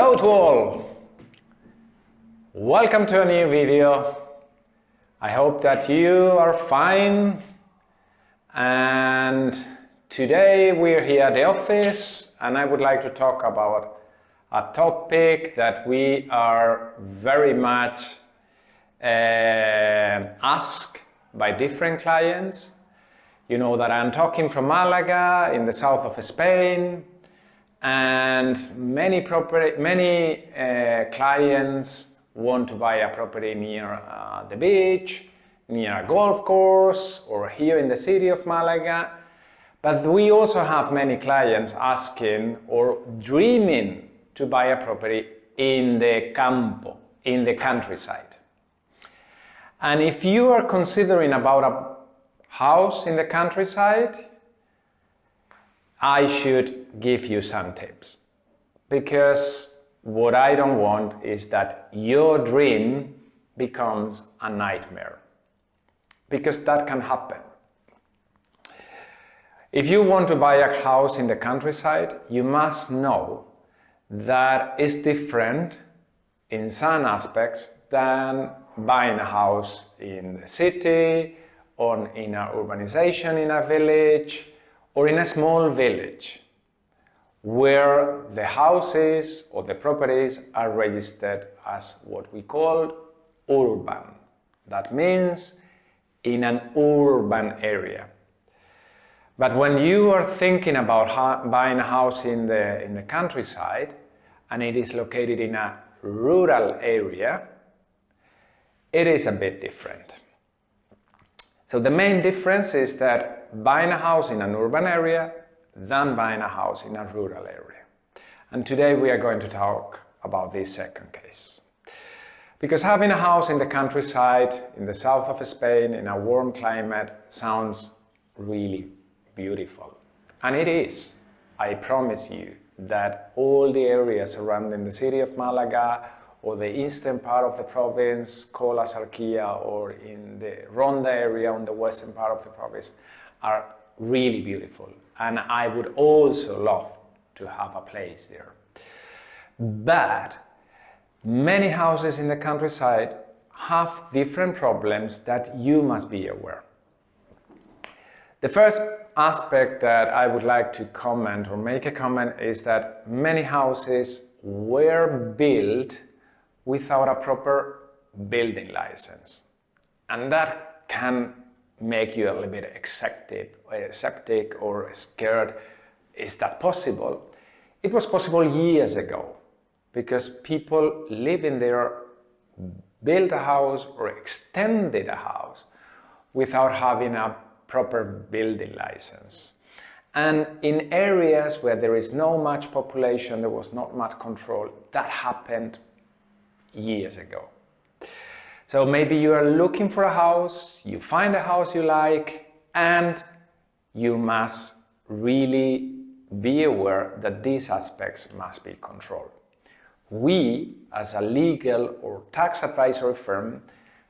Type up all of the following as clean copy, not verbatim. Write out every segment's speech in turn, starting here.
Hello to all! Welcome to a new video. I hope that you are fine, and today we're here at the office and I would like to talk about a topic that we are very much asked by different clients. You know that I'm talking from Malaga in the south of Spain, and many clients want to buy a property near the beach, near a golf course, or here in the city of Malaga. But we also have many clients asking or dreaming to buy a property in the campo, in the countryside. And if you are considering about a house in the countryside, I should give you some tips, because what I don't want is that your dream becomes a nightmare, because that can happen. If you want to buy a house in the countryside, you must know that it's different in some aspects than buying a house in the city, or in an urbanization in a village, or in a small village where the houses or the properties are registered as what we call urban. That means in an urban area. But when you are thinking about buying a house in the countryside and it is located in a rural area, it is a bit different. So the main difference is that buying a house in an urban area than buying a house in a rural area. And today we are going to talk about this second case. Because having a house in the countryside, in the south of Spain, in a warm climate, sounds really beautiful. And it is. I promise you that all the areas surrounding the city of Malaga, or the eastern part of the province called Asarquia, or in the Ronda area on the western part of the province, are really beautiful. And I would also love to have a place there. But many houses in the countryside have different problems that you must be aware. The first aspect that I would like to comment or make a comment is that many houses were built without a proper building license. And that can make you a little bit skeptic or scared. Is that possible? It was possible years ago, because people living there built a house or extended a house without having a proper building license. And in areas where there is no much population, there was not much control, that happened years ago. So maybe you are looking for a house, you find a house you like, and you must really be aware that these aspects must be controlled. We, as a legal or tax advisory firm,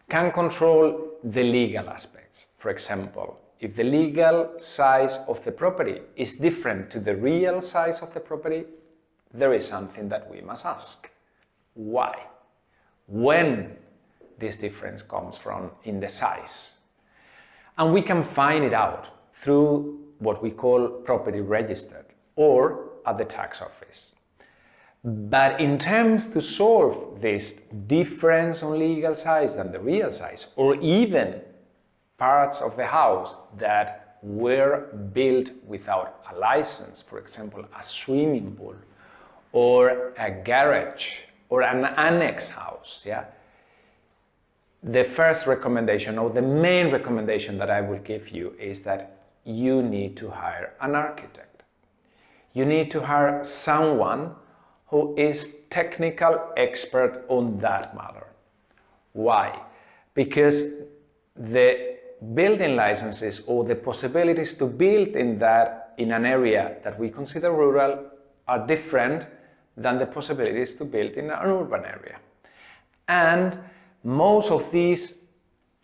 can control the legal aspects. For example, if the legal size of the property is different to the real size of the property, there is something that we must ask. Why? When this difference comes from in the size. And we can find it out through what we call property registered or at the tax office. But in terms to solve this difference on legal size than the real size, or even parts of the house that were built without a license, for example, a swimming pool or a garage or an annex house, the first recommendation, or the main recommendation that I will give you, is that you need to hire an architect. You need to hire someone who is technical expert on that matter. Why? Because the building licenses or the possibilities to build in an area that we consider rural are different than the possibilities to build in an urban area. And most of these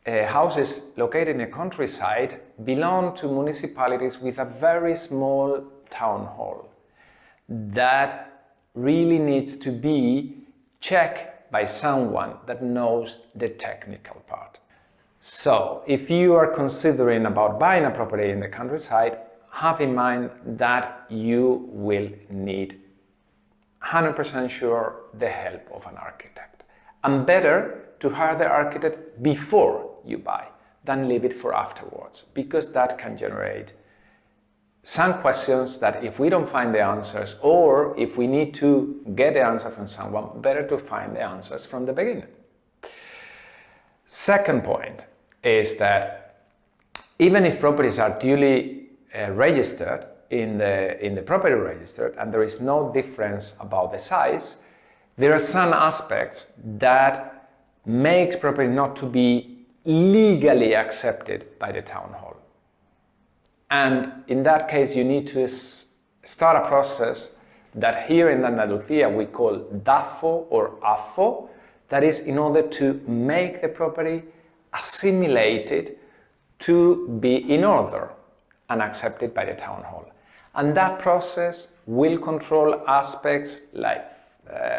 houses located in the countryside belong to municipalities with a very small town hall that really needs to be checked by someone that knows the technical part. So if you are considering about buying a property in the countryside, have in mind that you will need 100% sure the help of an architect. And better to hire the architect before you buy than leave it for afterwards, because that can generate some questions that if we don't find the answers, or if we need to get the answer from someone, better to find the answers from the beginning. Second point is that even if properties are duly registered in the property register and there is no difference about the size, there are some aspects that makes property not to be legally accepted by the town hall. And in that case, you need to start a process that here in Andalusia we call DAFO or AFO, that is in order to make the property assimilated to be in order and accepted by the town hall. And that process will control aspects like,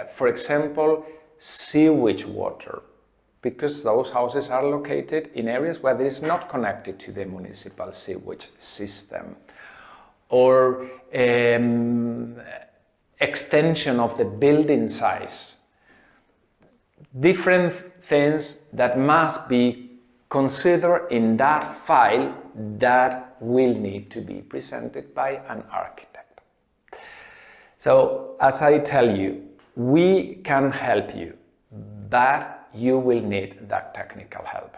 for example, sewage water, because those houses are located in areas where it is not connected to the municipal sewage system, or extension of the building size. Different things that must be considered in that file that will need to be presented by an architect. So, as I tell you, we can help you, but you will need that technical help.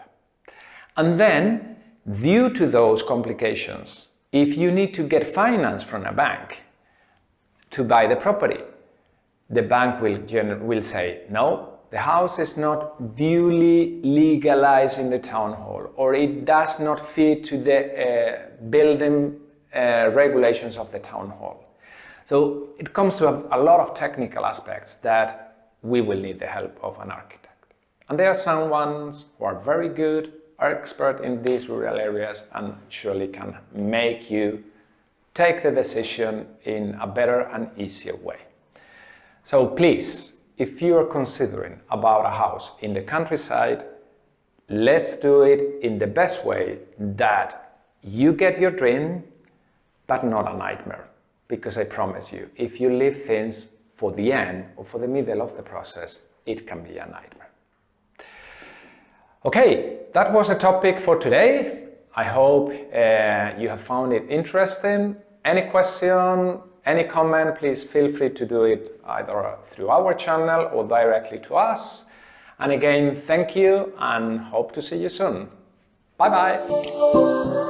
And then, due to those complications, if you need to get finance from a bank to buy the property, the bank will say, no, the house is not duly legalized in the town hall, or it does not fit to the building regulations of the town hall. So it comes to a lot of technical aspects that we will need the help of an architect. And there are some ones who are very good, are expert in these rural areas, and surely can make you take the decision in a better and easier way. So please, if you are considering about a house in the countryside, let's do it in the best way that you get your dream, but not a nightmare. Because I promise you, if you leave things for the end or for the middle of the process, it can be a nightmare. Okay, that was a topic for today. I hope you have found it interesting. Any question, any comment, please feel free to do it either through our channel or directly to us. And again, thank you and hope to see you soon. Bye bye.